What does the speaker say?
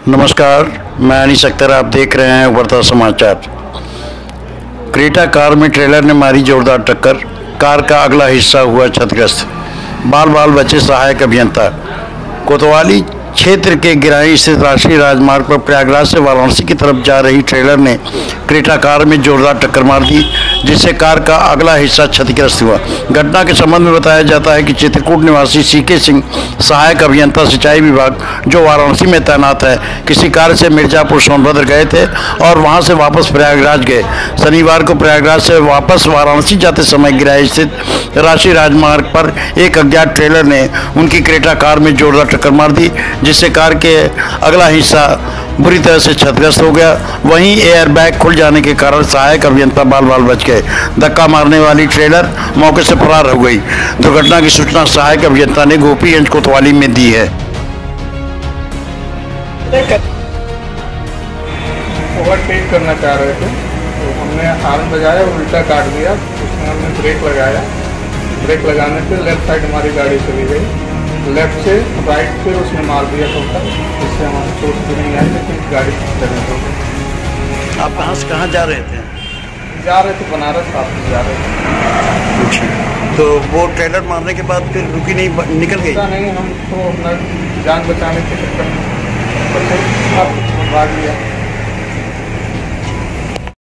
नमस्कार, मैं अनीस अख्तर। आप देख रहे हैं उभरता समाचार। क्रेटा कार में ट्रेलर ने मारी जोरदार टक्कर, कार का अगला हिस्सा हुआ क्षतिग्रस्त। बाल बाल बचे सहायक अभियंता। कोतवाली क्षेत्र के गिराई स्थित राष्ट्रीय राजमार्ग पर प्रयागराज से वाराणसी की तरफ जा रही ट्रेलर ने क्रेटा कार में जोरदार टक्कर मार दी, जिससे कार का अगला हिस्सा क्षतिग्रस्त हुआ। घटना के संबंध में बताया जाता है कि चित्रकूट निवासी सीके सिंह, सहायक अभियंता सिंचाई विभाग जो वाराणसी में तैनात है, किसी कार्य से मिर्जापुर सोनभद्र गए थे और वहां से वापस प्रयागराज गए। शनिवार को प्रयागराज से वापस वाराणसी जाते समय गिराई स्थित राष्ट्रीय राजमार्ग पर एक अज्ञात ट्रेलर ने उनकी क्रेटा कार में जोरदार टक्कर मार दी, जिससे कार के अगला हिस्सा बुरी तरह से क्षतिग्रस्त हो गया। वहीं एयर बैग खुल जाने के कारण सहायक अभियंता बाल बाल बच गए। धक्का मारने वाली ट्रेलर मौके से फरार हो गई। दुर्घटना की सूचना सहायक अभियंता ने गोपीगंज कोतवाली में दी है। ओवरटेक करना चाह रहे थे तो हमने हॉर्न बजाया और उल्टा काट दिया। उसमें हमने ब्रेक लगाया। ब्रेक लगाने से लेफ्ट साइड हमारी गाड़ी चली गई, लेफ्ट से राइट पे उसने मार दिया टोटल, जिससे हमारी चोट भी नहीं आई, लेकिन गाड़ी डैमेज हो गई। आप कहाँ से कहाँ जा रहे थे? जा रहे थे बनारस, वापस जा रहे थे। अच्छा, तो वो ट्रेलर मारने के बाद फिर रुकी नहीं, निकल गई? नहीं, हम तो अपना जान बचाने के चक्कर में भाग लिया।